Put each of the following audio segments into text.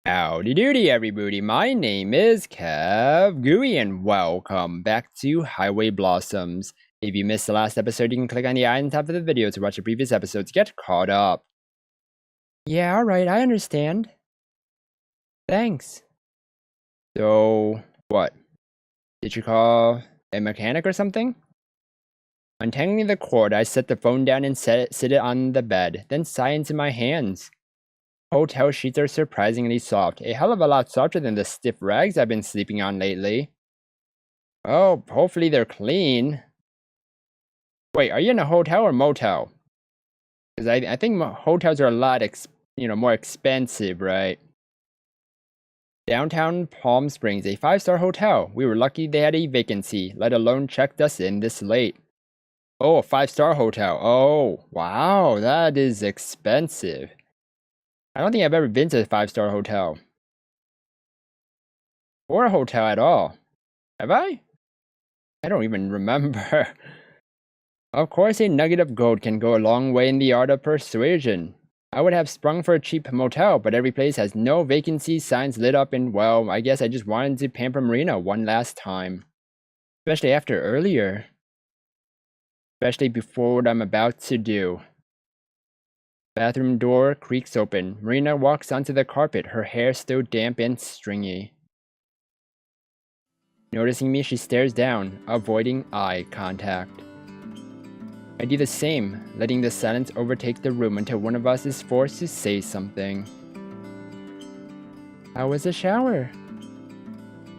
Howdy doody everybody, my name is KevGuuey and welcome back to Highway Blossoms. If you missed the last episode, you can click on the eye on top of the video to watch the previous episode to get caught up. Yeah, alright, I understand. Thanks. So, what? Did you call a mechanic or something? Untangling the cord, I set the phone down and sit it on the bed, then sigh into my hands. Hotel sheets are surprisingly soft, a hell of a lot softer than the stiff rags I've been sleeping on lately. Oh, hopefully they're clean. Wait, are you in a hotel or motel? Because I think hotels are a lot more expensive, right? Downtown Palm Springs, a 5-star hotel. We were lucky they had a vacancy, let alone checked us in this late. Oh, a 5-star hotel. Oh, wow, that is expensive. I don't think I've ever been to a 5-star hotel. Or a hotel at all. Have I? I don't even remember. Of course, a nugget of gold can go a long way in the art of persuasion. I would have sprung for a cheap motel, but every place has no vacancy signs lit up and, well, I guess I just wanted to pamper Marina one last time. Especially after earlier. Especially before what I'm about to do. Bathroom door creaks open. Marina walks onto the carpet, her hair still damp and stringy. Noticing me, she stares down, avoiding eye contact. I do the same, letting the silence overtake the room until one of us is forced to say something. How was the shower?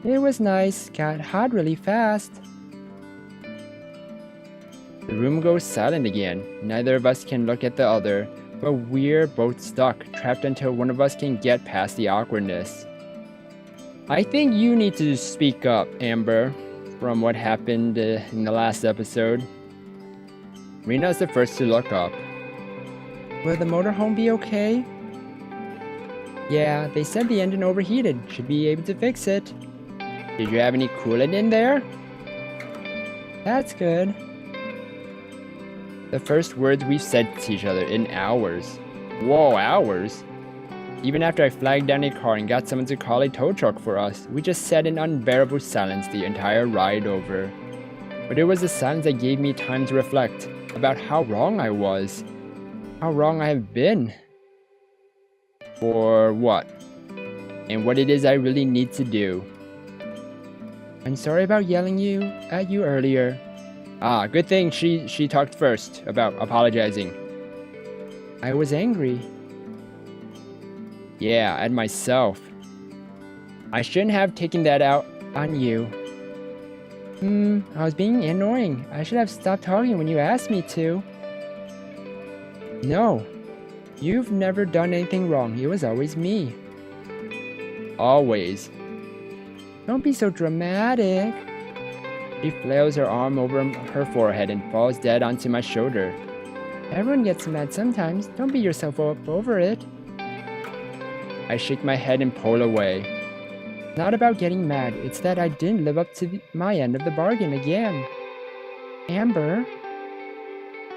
It was nice, got hot really fast. The room goes silent again. Neither of us can look at the other, but we're both stuck, trapped until one of us can get past the awkwardness. I think you need to speak up, Amber, from what happened in the last episode. Marina is the first to look up. Will the motorhome be okay? Yeah, they said the engine overheated. Should be able to fix it. Did you have any coolant in there? That's good. The first words we've said to each other in hours. Whoa, hours? Even after I flagged down a car and got someone to call a tow truck for us, we just sat in unbearable silence the entire ride over. But it was the silence that gave me time to reflect about how wrong I was. How wrong I have been. For what? And what it is I really need to do. I'm sorry about yelling at you earlier. Ah, good thing she talked first about apologizing. I was angry. Yeah, at myself. I shouldn't have taken that out on you. I was being annoying. I should have stopped talking when you asked me to. No, you've never done anything wrong. It was always me. Always. Don't be so dramatic. She flails her arm over her forehead and falls dead onto my shoulder. Everyone gets mad sometimes. Don't beat yourself up over it. I shake my head and pull away. It's not about getting mad. It's that I didn't live up to my end of the bargain again. Amber?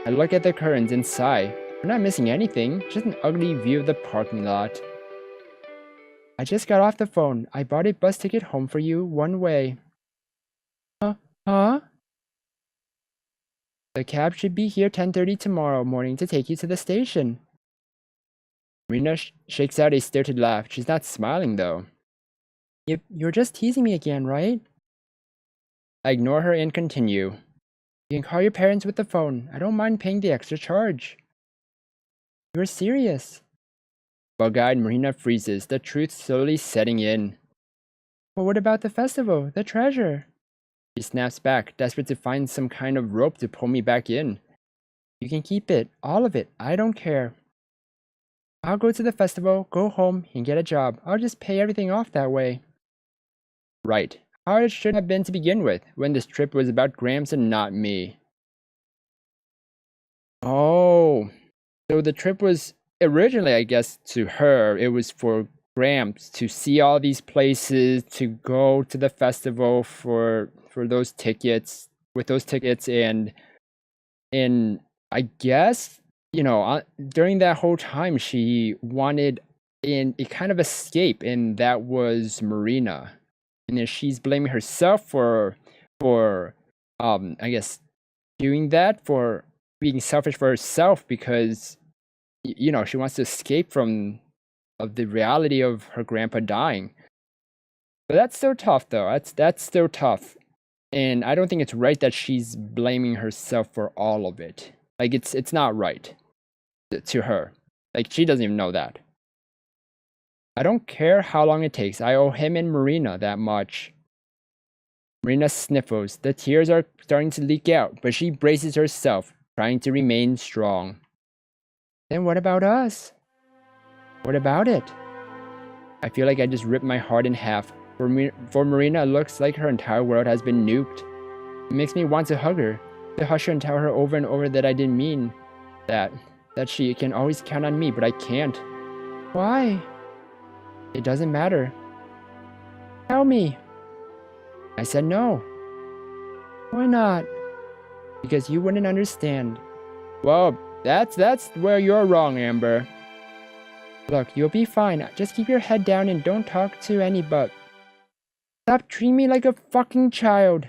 I look at the curtains and sigh. We're not missing anything. Just an ugly view of the parking lot. I just got off the phone. I bought a bus ticket home for you one way. Huh? The cab should be here 10:30 tomorrow morning to take you to the station. Marina shakes out a stilted laugh. She's not smiling, though. You're just teasing me again, right? I ignore her and continue. You can call your parents with the phone. I don't mind paying the extra charge. You're serious. Bug-eyed Marina freezes, the truth slowly setting in. But what about the festival, the treasure? She snaps back, desperate to find some kind of rope to pull me back in. You can keep it, all of it, I don't care. I'll go to the festival, go home, and get a job. I'll just pay everything off that way. Right. How it should have been to begin with, when this trip was about Gramps and not me. Oh. So the trip was originally, I guess, to her, it was for Gramps to see all these places, to go to the festival for those tickets, with those tickets, and I guess, during that whole time she wanted and a kind of escape, and that was Marina. And then she's blaming herself for I guess doing that, for being selfish for herself, because she wants to escape from of the reality of her grandpa dying. But that's still tough, though. That's still tough. And I don't think it's right that she's blaming herself for all of it. Like, it's not right to her. Like, she doesn't even know that. I don't care how long it takes. I owe him and Marina that much. Marina sniffles. The tears are starting to leak out, but she braces herself, trying to remain strong. Then what about us? What about it? I feel like I just ripped my heart in half. For Marina, it looks like her entire world has been nuked. It makes me want to hug her, to hush her and tell her over and over that I didn't mean that she can always count on me, but I can't. Why? It doesn't matter. Tell me. I said no. Why not? Because you wouldn't understand. Well, that's where you're wrong, Amber. Look, you'll be fine. Just keep your head down and don't talk to anybody. Stop treating me like a fucking child.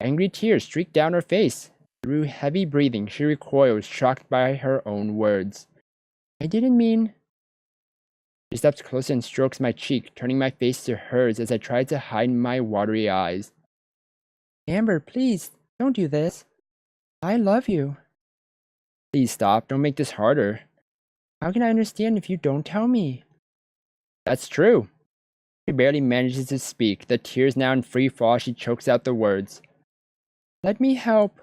Angry tears streak down her face. Through heavy breathing, she recoils, shocked by her own words. I didn't mean... She steps closer and strokes my cheek, turning my face to hers as I try to hide my watery eyes. Amber, please, don't do this. I love you. Please stop. Don't make this harder. How can I understand if you don't tell me? That's true. She barely manages to speak, the tears now in free fall. She chokes out the words. Let me help.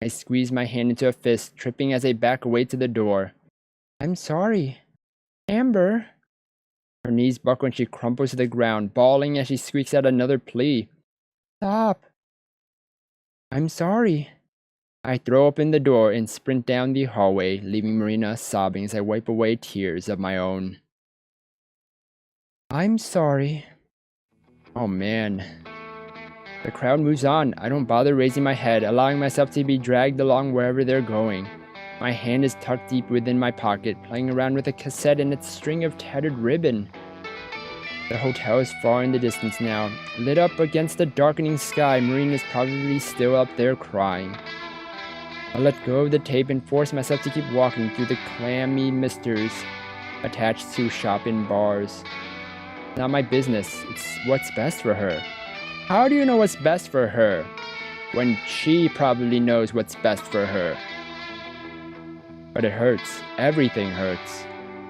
I squeeze my hand into a fist, tripping as I back away to the door. I'm sorry. Amber. Her knees buckle and she crumples to the ground, bawling as she squeaks out another plea. Stop. I'm sorry. I throw open the door and sprint down the hallway, leaving Marina sobbing as I wipe away tears of my own. I'm sorry. Oh man. The crowd moves on. I don't bother raising my head, allowing myself to be dragged along wherever they're going. My hand is tucked deep within my pocket, playing around with a cassette and its string of tattered ribbon. The hotel is far in the distance now. Lit up against the darkening sky, Marina is probably still up there crying. I let go of the tape and force myself to keep walking through the clammy misters attached to shop and bars. It's not my business. It's what's best for her. How do you know what's best for her when she probably knows what's best for her? But it hurts. Everything hurts.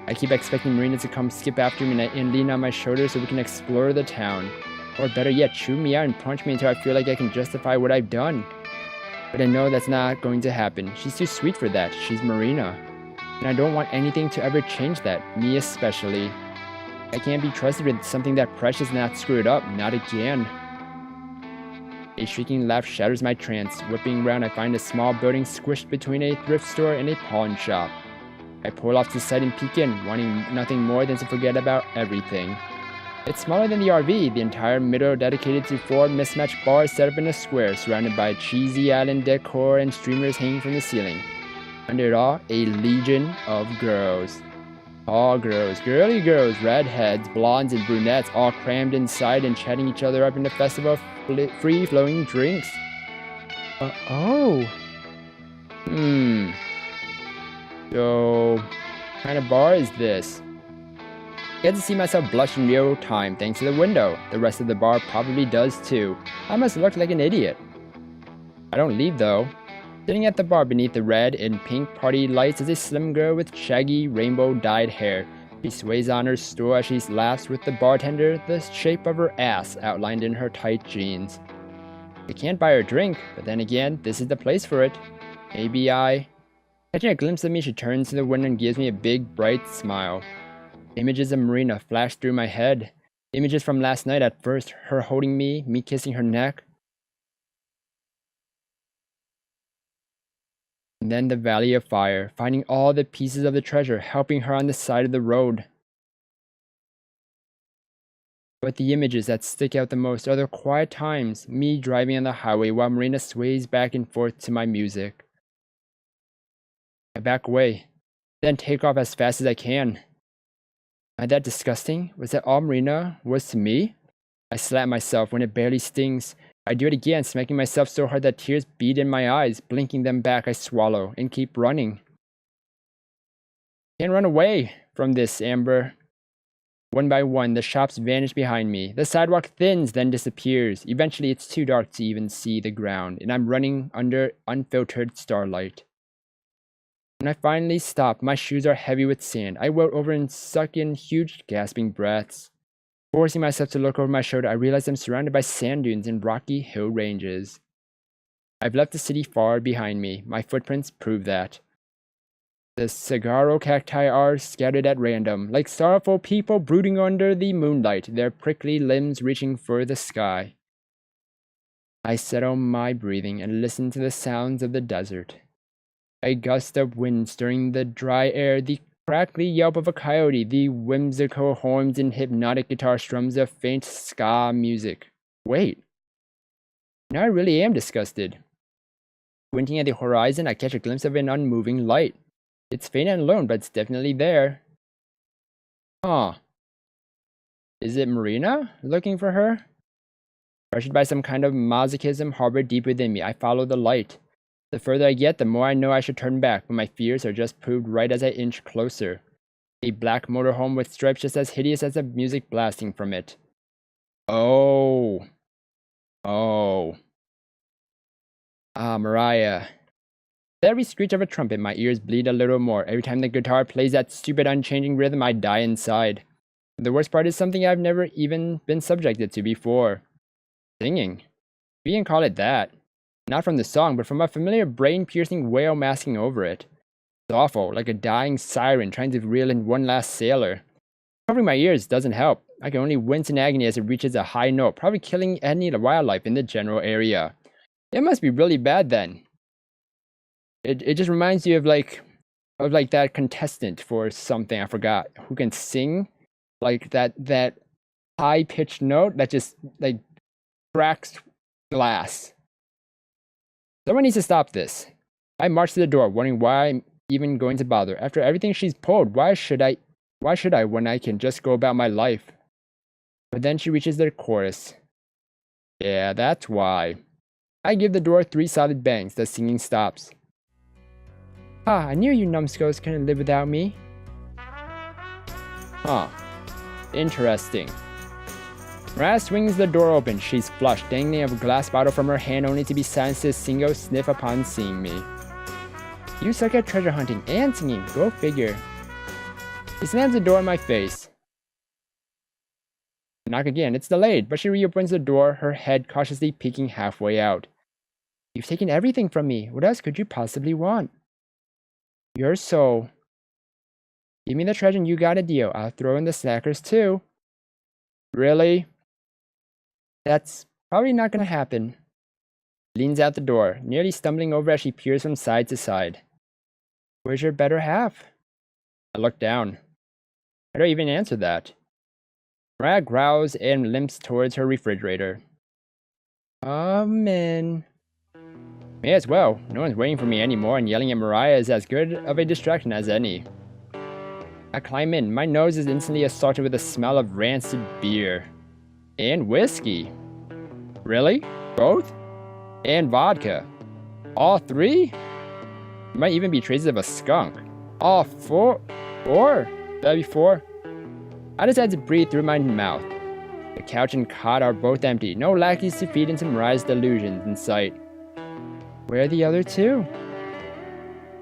I keep expecting Marina to come skip after me and lean on my shoulder so we can explore the town. Or better yet, chew me out and punch me until I feel like I can justify what I've done. But I know that's not going to happen. She's too sweet for that. She's Marina. And I don't want anything to ever change that. Me especially. I can't be trusted with something that precious and not screwed up. Not again. A shrieking laugh shatters my trance. Whipping around, I find a small building squished between a thrift store and a pawn shop. I pull off to the side and peek in, wanting nothing more than to forget about everything. It's smaller than the RV, the entire middle dedicated to 4 mismatched bars set up in a square, surrounded by cheesy island decor and streamers hanging from the ceiling. Under it all, a legion of girls. All girls, girly girls, redheads, blondes, and brunettes, all crammed inside and chatting each other up in a festival of free-flowing drinks. So, what kind of bar is this? I get to see myself blush in real time thanks to the window. The rest of the bar probably does too. I must look like an idiot. I don't leave though. Sitting at the bar beneath the red and pink party lights is a slim girl with shaggy, rainbow-dyed hair. She sways on her stool as she laughs with the bartender, the shape of her ass outlined in her tight jeans. I can't buy her a drink, but then again, this is the place for it. Maybe Catching a glimpse of me, she turns to the window and gives me a big, bright smile. Images of Marina flash through my head. Images from last night at first, her holding me kissing her neck. And then the Valley of Fire, finding all the pieces of the treasure, helping her on the side of the road. But the images that stick out the most are the quiet times, me driving on the highway while Marina sways back and forth to my music. I back away. then take off as fast as I can. Am I that disgusting? Was that all Marina was to me? I slap myself when it barely stings. I do it again, smacking myself so hard that tears bead in my eyes. Blinking them back, I swallow and keep running. Can't run away from this, Amber. One by one, the shops vanish behind me. The sidewalk thins, then disappears. Eventually, it's too dark to even see the ground, and I'm running under unfiltered starlight. When I finally stop, my shoes are heavy with sand. I wilt over and suck in huge, gasping breaths. Forcing myself to look over my shoulder, I realize I'm surrounded by sand dunes and rocky hill ranges. I've left the city far behind me. My footprints prove that. The saguaro cacti are scattered at random, like sorrowful people brooding under the moonlight, their prickly limbs reaching for the sky. I settle my breathing and listen to the sounds of the desert. A gust of wind stirring the dry air, the crackly yelp of a coyote, the whimsical horns and hypnotic guitar strums of faint ska music. Wait. Now I really am disgusted. Squinting at the horizon, I catch a glimpse of an unmoving light. It's faint and alone, but it's definitely there. Huh. Is it Marina? Looking for her? Pressured by some kind of masochism harbored deep within me, I follow the light. The further I get, the more I know I should turn back, but my fears are just proved right as I inch closer. A black motorhome with stripes just as hideous as the music blasting from it. Oh. Mariah. With every screech of a trumpet, my ears bleed a little more. Every time the guitar plays that stupid unchanging rhythm, I die inside. The worst part is something I've never even been subjected to before. Singing. We can call it that. Not from the song, but from a familiar brain-piercing wail masking over it. It's awful, like a dying siren trying to reel in one last sailor. Covering my ears doesn't help. I can only wince in agony as it reaches a high note, probably killing any wildlife in the general area. It must be really bad then. It just reminds you of that contestant for something I forgot who can sing like that high pitched note that just like cracks glass. Someone needs to stop this. I march to the door, wondering why I'm even going to bother. After everything she's pulled, why should I when I can just go about my life? But then she reaches the chorus. Yeah, that's why. I give the door 3 solid bangs. The singing stops. Ah, I knew you numbskulls couldn't live without me. Huh. Interesting. Mariah swings the door open. She's flushed, dangling a glass bottle from her hand only to be silenced to a single sniff upon seeing me. You suck at treasure hunting and singing. Go figure. She slams the door in my face. Knock again. It's delayed, but she reopens the door, her head cautiously peeking halfway out. You've taken everything from me. What else could you possibly want? You're so... Give me the treasure and you got a deal. I'll throw in the slackers too. Really? That's probably not gonna happen. Leans out the door, nearly stumbling over as she peers from side to side. Where's your better half? I look down. I don't even answer that. Mariah growls and limps towards her refrigerator. Amen. May as well. No one's waiting for me anymore, and yelling at Mariah is as good of a distraction as any. I climb in. My nose is instantly assaulted with the smell of rancid beer. And whiskey. Really? Both? And vodka. All 3? There might even be traces of a skunk. All 4? 4? That'd be 4. I decide to breathe through my mouth. The couch and cot are both empty. No lackeys to feed into Mariah's delusions in sight. Where are the other 2?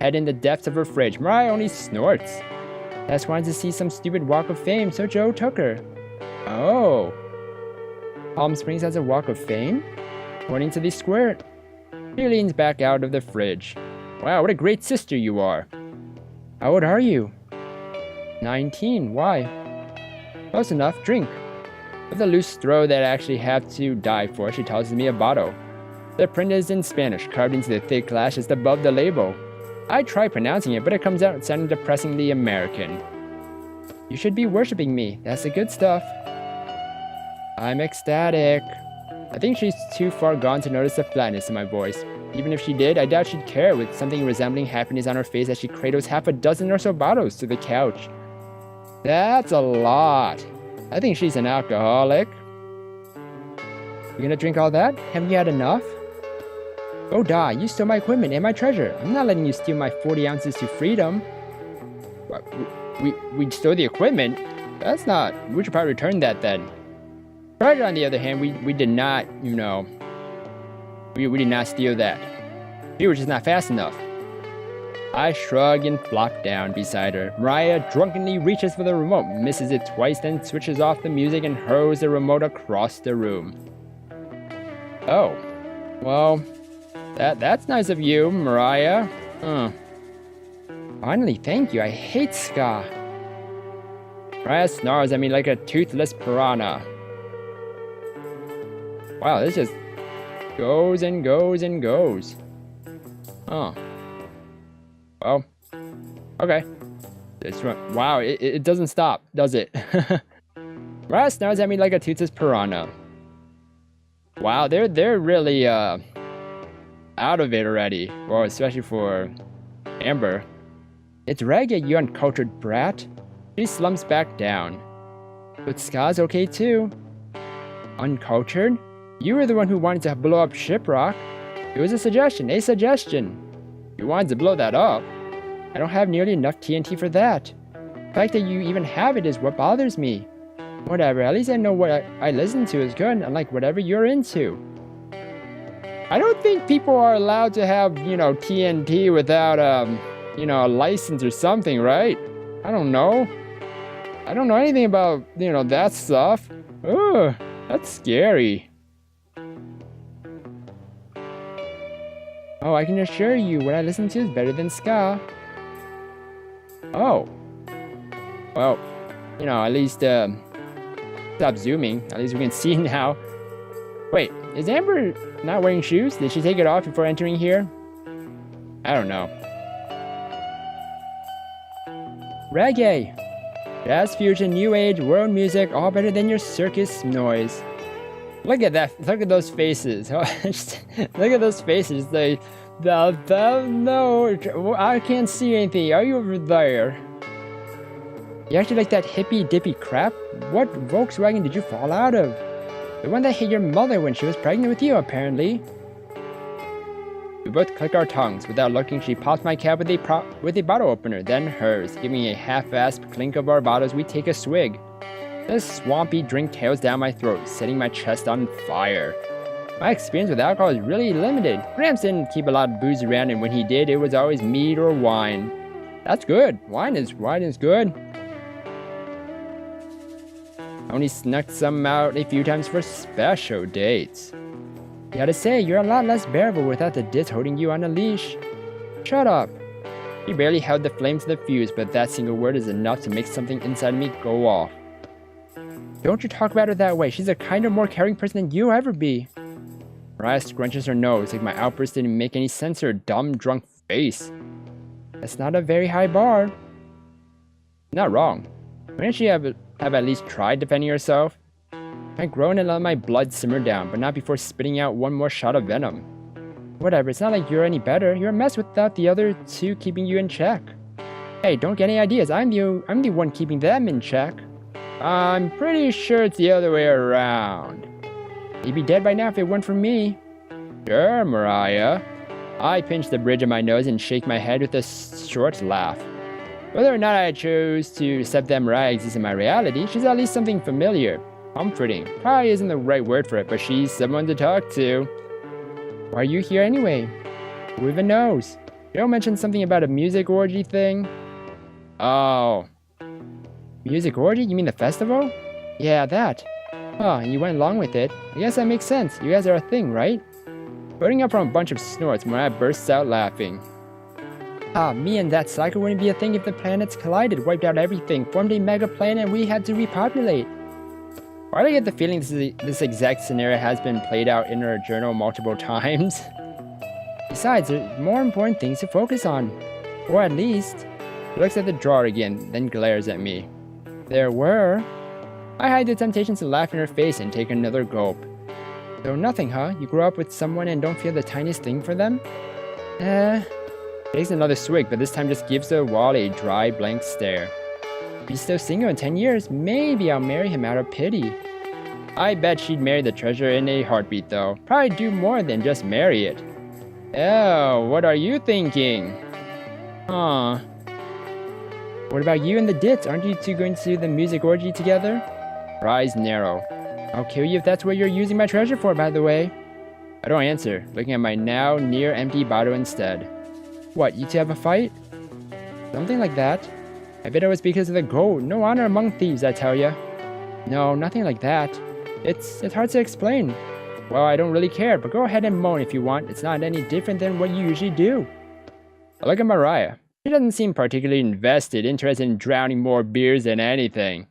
Head in the depths of her fridge. Mariah only snorts. Tess wanted to see some stupid walk of fame, so Joe took her. Oh. Palm Springs has a walk of fame? According to the squirt. She leans back out of the fridge. Wow, what a great sister you are. How old are you? 19. Why? Close enough. Drink. With a loose throw that I actually have to die for, she tosses me a bottle. The print is in Spanish, carved into the thick glass just above the label. I try pronouncing it, but it comes out sounding depressingly American. You should be worshipping me. That's the good stuff. I'm ecstatic. I think she's too far gone to notice the flatness in my voice. Even if she did, I doubt she'd care, with something resembling happiness on her face as she cradles half a dozen or so bottles to the couch. That's a lot. I think she's an alcoholic. You gonna drink all that? Haven't you had enough? Oh, duh, you stole my equipment and my treasure. I'm not letting you steal my 40 ounces to freedom. What, we stole the equipment? That's not... We should probably return that then. Treasure, on the other hand, we did not, you know... We did not steal that. We were just not fast enough. I shrug and flop down beside her. Mariah drunkenly reaches for the remote, misses it twice, then switches off the music and hurls the remote across the room. Oh. Well, that's nice of you, Mariah. Finally, thank you. I hate ska. Mariah snarls at me like a toothless piranha. Wow, this just goes and goes and goes. Oh. Well, okay. This one, wow, it doesn't stop, does it? Mariah snarls at me like a toothless piranha. Wow, they're really out of it already. Well, especially for Amber. It's reggae, you uncultured brat. She slumps back down. But ska's okay too. Uncultured? You were the one who wanted to blow up Shiprock. It was a suggestion. You wanted to blow that up. I don't have nearly enough TNT for that. The fact that you even have it is what bothers me. Whatever, at least I know what I listen to is good, unlike whatever you're into. I don't think people are allowed to have, you know, TNT without, you know, a license or something, right? I don't know. I don't know anything about, you know, that stuff. Ugh, that's scary. Oh, I can assure you what I listen to is better than ska. Oh. Well, you know, at least, stop zooming. At least we can see now. Wait, is Amber not wearing shoes? Did she take it off before entering here? I don't know. Reggae! Jazz fusion, new age, world music, all better than your circus noise. Look at that. Look at those faces. Look at those faces. No, I can't see anything. Are you over there? You actually like that hippy dippy crap? What Volkswagen did you fall out of? The one that hit your mother when she was pregnant with you, apparently. We both click our tongues. Without looking, she pops my cap with a bottle opener, then hers. Giving a half-assed clink of our bottles, we take a swig. This swampy drink tails down my throat, setting my chest on fire. My experience with alcohol is really limited. Gramps didn't keep a lot of booze around, and when he did, it was always mead or wine. That's good. Wine is good. I only snuck some out a few times for special dates. Gotta say, you're a lot less bearable without the disc holding you on a leash. Shut up. He barely held the flame to the fuse, but that single word is enough to make something inside me go off. Don't you talk about her that way. She's a kinder, more caring person than you'll ever be. Mariah scrunches her nose like my outburst didn't make any sense to her dumb, drunk face. That's not a very high bar. Not wrong. Wouldn't she have at least tried defending herself? I groaned and let my blood simmer down, but not before spitting out one more shot of venom. Whatever, it's not like you're any better. You're a mess without the other two keeping you in check. Hey, don't get any ideas. I'm the one keeping them in check. I'm pretty sure it's the other way around. He'd be dead by now if it weren't for me. Sure, Mariah. I pinch the bridge of my nose and shake my head with a short laugh. Whether or not I choose to accept that Mariah exists in my reality, she's at least something familiar. Comforting. Probably isn't the right word for it, but she's someone to talk to. Why are you here anyway? Who even knows? Joe mentioned something about a music orgy thing. Oh. Music orgy? You mean the festival? Yeah, that. Oh, and you went along with it. I guess that makes sense. You guys are a thing, right? Putting up from a bunch of snorts, Mariah bursts out laughing. Ah, me and that cycle wouldn't be a thing if the planets collided, wiped out everything, formed a mega planet, and we had to repopulate. Why do I get the feeling this exact scenario has been played out in her journal multiple times? Besides, there's more important things to focus on. Or at least... She looks at the drawer again, then glares at me. There were... I hide the temptation to laugh in her face and take another gulp. So nothing, huh? You grow up with someone and don't feel the tiniest thing for them? Takes another swig, but this time just gives the wall a dry, blank stare. If he's still single in 10 years, maybe I'll marry him out of pity. I bet she'd marry the treasure in a heartbeat though. Probably do more than just marry it. Oh, what are you thinking? Huh. What about you and the Dits? Aren't you two going to the music orgy together? Her eyes narrow. I'll kill you if that's what you're using my treasure for, by the way. I don't answer, looking at my now near empty bottle instead. What, you two have a fight? Something like that. I bet it was because of the gold. No honor among thieves, I tell ya. No, nothing like that. It's hard to explain. Well, I don't really care, but go ahead and moan if you want. It's not any different than what you usually do. I look at Mariah. She doesn't seem particularly interested in drowning more beers than anything.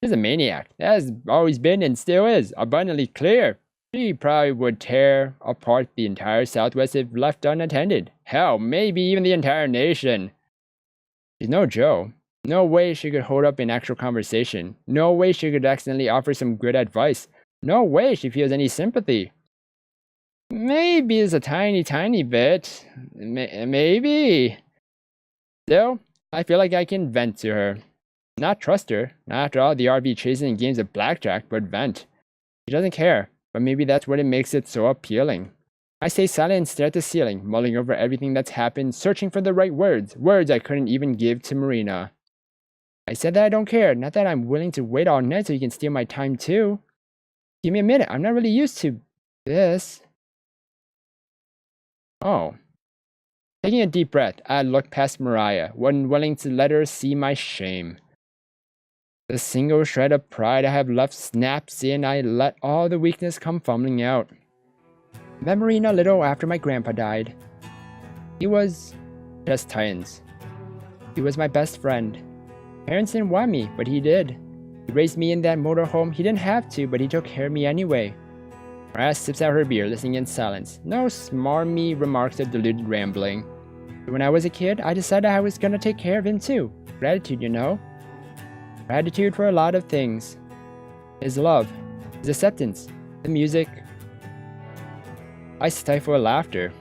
She's a maniac. That has always been and still is, abundantly clear. She probably would tear apart the entire Southwest if left unattended. Hell, maybe even the entire nation. She's no Joe. No way she could hold up an actual conversation. No way she could accidentally offer some good advice. No way she feels any sympathy. Maybe it's a tiny bit. Maybe. Still, I feel like I can vent to her. Not trust her, not after all the RV chasing and games of blackjack, but vent. She doesn't care, but maybe that's what makes it so appealing. I stay silent and stare at the ceiling, mulling over everything that's happened, searching for the right words I couldn't even give to Marina. I said that I don't care, not that I'm willing to wait all night so you can steal my time too. Give me a minute, I'm not really used to this. Oh. Taking a deep breath, I look past Mariah, unwilling to let her see my shame. The single shred of pride I have left snaps and I let all the weakness come fumbling out. I met Marina a little after my grandpa died. He was just Titans. He was my best friend. Parents didn't want me, but he did. He raised me in that motorhome. He didn't have to, but he took care of me anyway. Mariah sips out her beer, listening in silence. No smarmy remarks or deluded rambling. But when I was a kid, I decided I was gonna take care of him too. Gratitude, you know. Gratitude for a lot of things. His love, his acceptance, the music. I stifle laughter.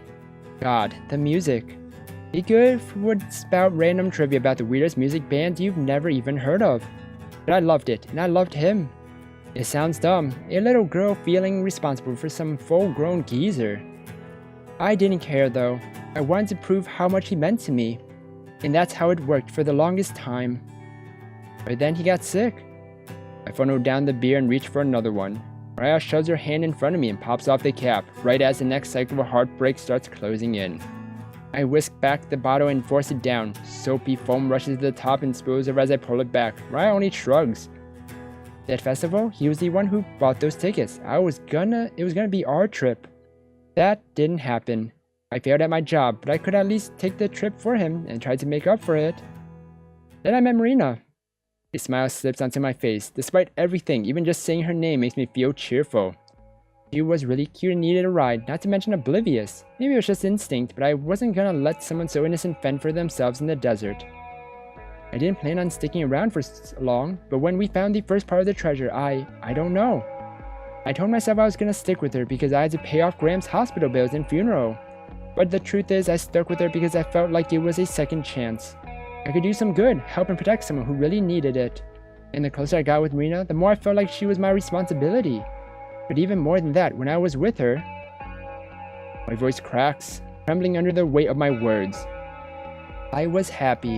God, the music. He would spout random trivia about the weirdest music band you've never even heard of. But I loved it, and I loved him. It sounds dumb, a little girl feeling responsible for some full-grown geezer. I didn't care though. I wanted to prove how much he meant to me. And that's how it worked for the longest time. But then he got sick. I funneled down the beer and reached for another one. Mariah shoves her hand in front of me and pops off the cap, right as the next cycle of heartbreak starts closing in. I whisk back the bottle and force it down. Soapy foam rushes to the top and spills over as I pull it back. Mariah only shrugs. That festival, he was the one who bought those tickets. It was gonna be our trip. That didn't happen. I failed at my job, but I could at least take the trip for him and try to make up for it. Then I met Marina. A smile slips onto my face. Despite everything, even just saying her name makes me feel cheerful. She was really cute and needed a ride, not to mention oblivious. Maybe it was just instinct, but I wasn't gonna let someone so innocent fend for themselves in the desert. I didn't plan on sticking around for long, but when we found the first part of the treasure, I don't know. I told myself I was gonna stick with her because I had to pay off Graham's hospital bills and funeral. But the truth is, I stuck with her because I felt like it was a second chance. I could do some good, help and protect someone who really needed it. And the closer I got with Marina, the more I felt like she was my responsibility. But even more than that, when I was with her, my voice cracks, trembling under the weight of my words. I was happy.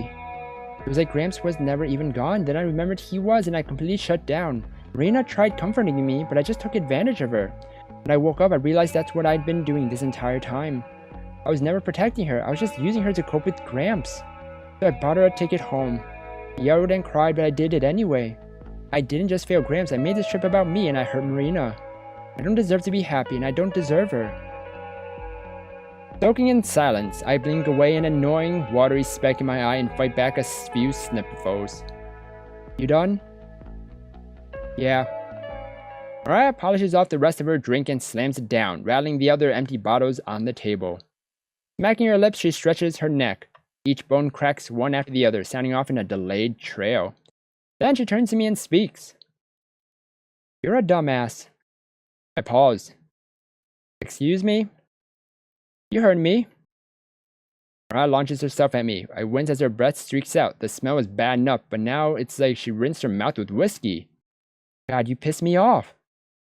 It was like Gramps was never even gone. Then I remembered he was, and I completely shut down. Marina tried comforting me, but I just took advantage of her. When I woke up, I realized that's what I'd been doing this entire time. I was never protecting her. I was just using her to cope with Gramps. So I bought her a ticket home. I yelled and cried, but I did it anyway. I didn't just fail Gramps. I made this trip about me, and I hurt Marina. I don't deserve to be happy, and I don't deserve her. Soaking in silence, I blink away an annoying, watery speck in my eye and fight back a few sniffles. You done? Yeah. Mariah polishes off the rest of her drink and slams it down, rattling the other empty bottles on the table. Smacking her lips, she stretches her neck. Each bone cracks one after the other, sounding off in a delayed trail. Then she turns to me and speaks. You're a dumbass. I pause. Excuse me? You heard me. Mariah launches herself at me. I wince as her breath streaks out. The smell was bad enough, but now it's like she rinsed her mouth with whiskey. God, you pissed me off.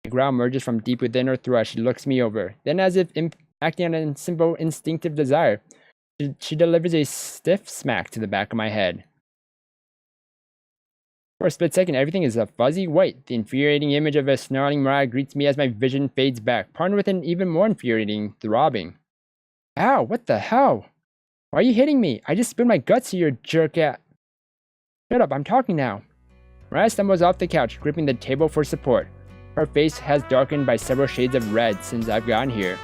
A growl emerges from deep within her throat as she looks me over. Then, as if acting on a simple instinctive desire, she delivers a stiff smack to the back of my head. For a split second, everything is a fuzzy white. The infuriating image of a snarling Mariah greets me as my vision fades back, partnered with an even more infuriating throbbing. Ow, what the hell? Why are you hitting me? I just spilled my guts to your jerk at. Shut up, I'm talking now. Mariah stumbles off the couch, gripping the table for support. Her face has darkened by several shades of red since I've gotten here.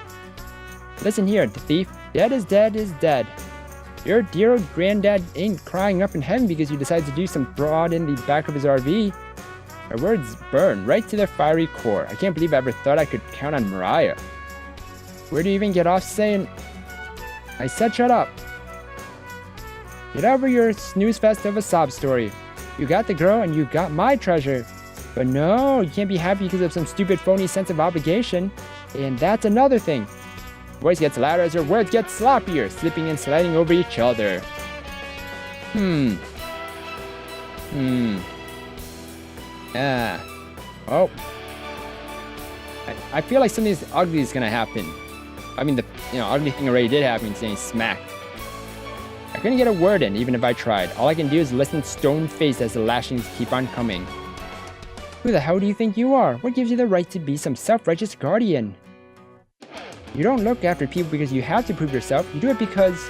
Listen here, the thief. Dead is dead is dead. Your dear old granddad ain't crying up in heaven because you decided to do some fraud in the back of his RV. My words burn right to their fiery core. I can't believe I ever thought I could count on Mariah. Where do you even get off saying... I said shut up. Get over your snooze fest of a sob story. You got the girl and you got my treasure. But no, you can't be happy because of some stupid phony sense of obligation. And that's another thing. Voice gets louder as her words get sloppier, slipping and sliding over each other. Oh. I feel like something ugly is gonna happen. I mean, the ugly thing already did happen, saying smacked. I couldn't get a word in, even if I tried. All I can do is listen stone-faced as the lashings keep on coming. Who the hell do you think you are? What gives you the right to be some self-righteous guardian? You don't look after people because you have to prove yourself. You do it because...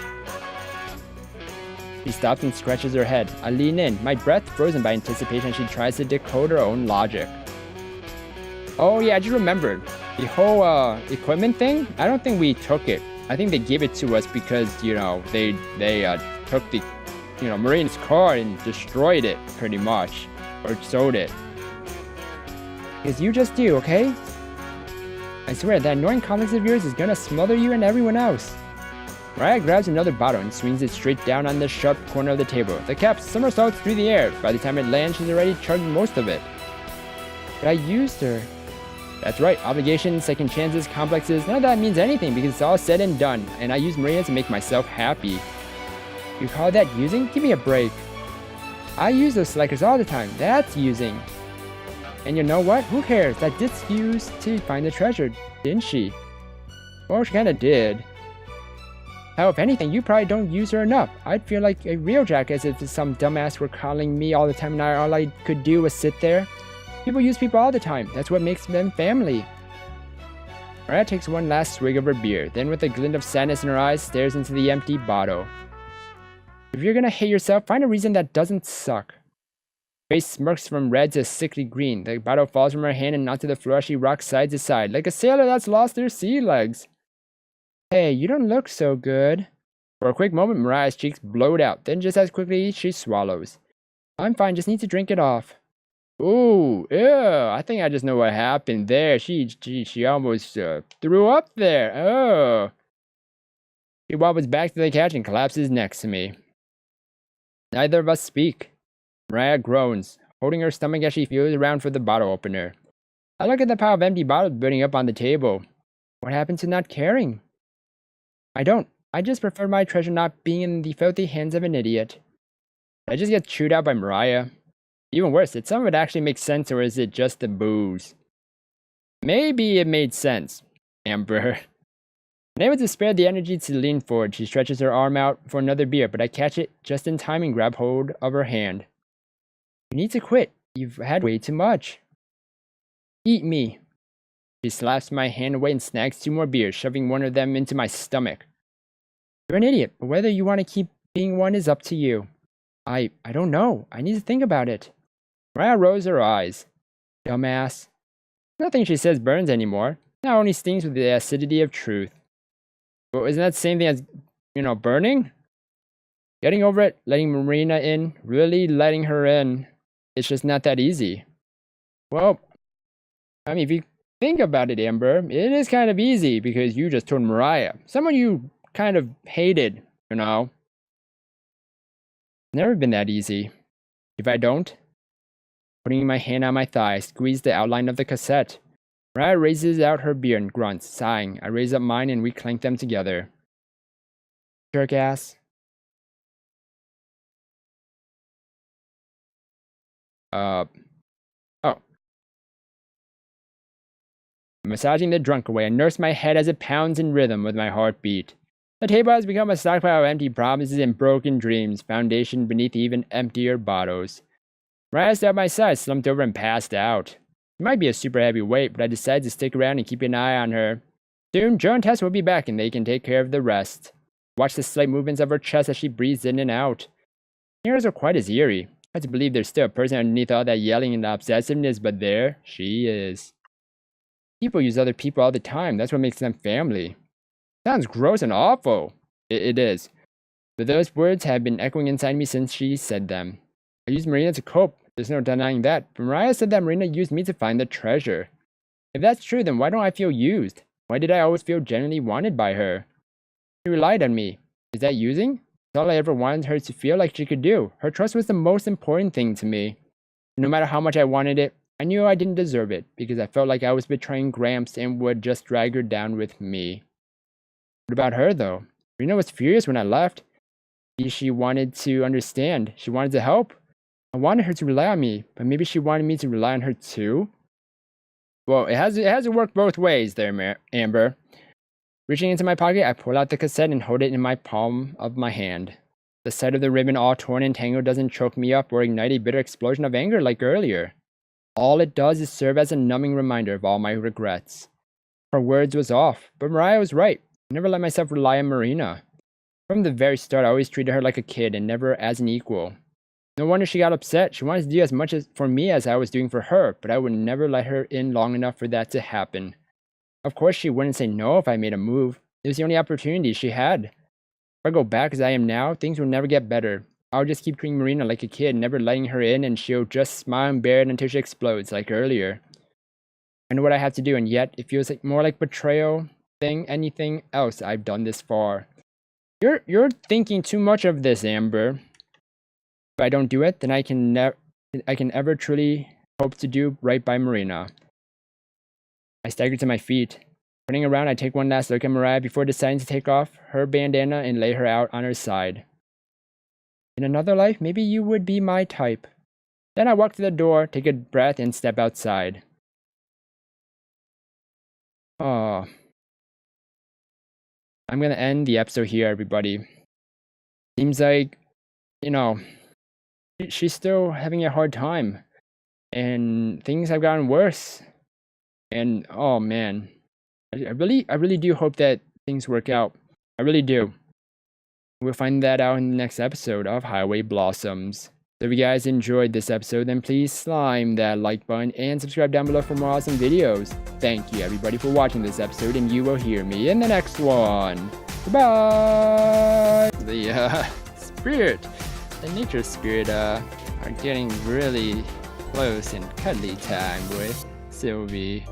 She stops and scratches her head. I lean in, my breath frozen by anticipation as she tries to decode her own logic. Oh yeah, I just remembered. The whole equipment thing, I don't think we took it. I think they gave it to us because, they took the, Marina's car and destroyed it, pretty much. Or sold it. Because you just do, okay? I swear, that annoying complex of yours is gonna smother you and everyone else. Mariah grabs another bottle and swings it straight down on the sharp corner of the table. The cap somersaults through the air. By the time it lands, she's already chugged most of it. But I used her. That's right, obligations, second chances, complexes, none of that means anything because it's all said and done, and I use Marina to make myself happy. You call that using? Give me a break. I use those selectives all the time. That's using. And you know what? Who cares? That did use to find the treasure, didn't she? Well, she kinda did. Hell, if anything, you probably don't use her enough. I'd feel like a real jackass if some dumbass were calling me all the time and all I could do was sit there. People use people all the time. That's what makes them family. Mariah takes one last swig of her beer, then with a glint of sadness in her eyes, stares into the empty bottle. If you're gonna hate yourself, find a reason that doesn't suck. Face smirks from red to sickly green. The bottle falls from her hand and onto the floor as she rocks side to side, like a sailor that's lost their sea legs. Hey, you don't look so good. For a quick moment, Mariah's cheeks blowed out, then just as quickly, she swallows. I'm fine, just need to drink it off. Ooh, ew, I think I just know what happened there. She almost threw up there. Oh. She wobbles back to the couch and collapses next to me. Neither of us speak. Mariah groans, holding her stomach as she feels around for the bottle opener. I look at the pile of empty bottles building up on the table. What happened to not caring? I don't. I just prefer my treasure not being in the filthy hands of an idiot. I just get chewed out by Mariah. Even worse, did some of it actually make sense, or is it just the booze? Maybe it made sense. Amber. Unable to spare the energy to lean forward, she stretches her arm out for another beer, but I catch it just in time and grab hold of her hand. You need to quit. You've had way too much. Eat me. She slaps my hand away and snags 2 more beers, shoving one of them into my stomach. You're an idiot, but whether you want to keep being one is up to you. I don't know. I need to think about it. Mariah rolls her eyes. Dumbass. Nothing she says burns anymore. Now only stings with the acidity of truth. But isn't that the same thing as, burning? Getting over it, letting Marina in, really letting her in, it's just not that easy. Well, I mean, if you think about it, Amber, it is kind of easy because you just told Mariah. Someone you kind of hated, It's never been that easy. If I don't, putting my hand on my thigh, I squeeze the outline of the cassette. Mariah raises out her beer and grunts, sighing. I raise up mine and we clank them together. Jerk ass. Oh. Massaging the drunk away, I nurse my head as it pounds in rhythm with my heartbeat. The table has become a stockpile of empty promises and broken dreams, foundation beneath even emptier bottles. Mariah stood at my side, slumped over and passed out. It might be a super heavy weight, but I decided to stick around and keep an eye on her. Soon, Joe and Tess will be back and they can take care of the rest. Watch the slight movements of her chest as she breathes in and out. Ears are quite as eerie. I had to believe there's still a person underneath all that yelling and obsessiveness, but there she is. People use other people all the time. That's what makes them family. Sounds gross and awful. It is. But those words have been echoing inside me since she said them. I used Marina to cope. There's no denying that. But Mariah said that Marina used me to find the treasure. If that's true, then why don't I feel used? Why did I always feel genuinely wanted by her? She relied on me. Is that using? That's all I ever wanted her to feel like she could do. Her trust was the most important thing to me. No matter how much I wanted it, I knew I didn't deserve it, because I felt like I was betraying Gramps and would just drag her down with me. What about her, though? Marina was furious when I left. She wanted to understand. She wanted to help. I wanted her to rely on me, but maybe she wanted me to rely on her too? Well, it has to work both ways there, Amber. Reaching into my pocket, I pull out the cassette and hold it in my palm of my hand. The sight of the ribbon all torn and tangled doesn't choke me up or ignite a bitter explosion of anger like earlier. All it does is serve as a numbing reminder of all my regrets. Her words was off, but Mariah was right. I never let myself rely on Marina. From the very start, I always treated her like a kid and never as an equal. No wonder she got upset. She wanted to do as much for me as I was doing for her, but I would never let her in long enough for that to happen. Of course, she wouldn't say no if I made a move. It was the only opportunity she had. If I go back as I am now, things will never get better. I'll just keep treating Marina like a kid, never letting her in, and she'll just smile and bear it until she explodes, like earlier. I know what I have to do, and yet it feels like more like betrayal than anything else I've done this far. You're thinking too much of this, Amber. If I don't do it, then I can ever truly hope to do right by Marina. I stagger to my feet. Turning around, I take one last look at Mariah before deciding to take off her bandana and lay her out on her side. In another life, maybe you would be my type. Then I walk to the door, take a breath, and step outside. Oh. I'm gonna end the episode here, everybody. Seems like, she's still having a hard time. And things have gotten worse. And, oh man. I really do hope that things work out. I really do. We'll find that out in the next episode of Highway Blossoms. So if you guys enjoyed this episode, then please slime that like button and subscribe down below for more awesome videos. Thank you everybody for watching this episode, and you will hear me in the next one. Goodbye! The nature spirit are getting really close and cuddly time with Sylvie.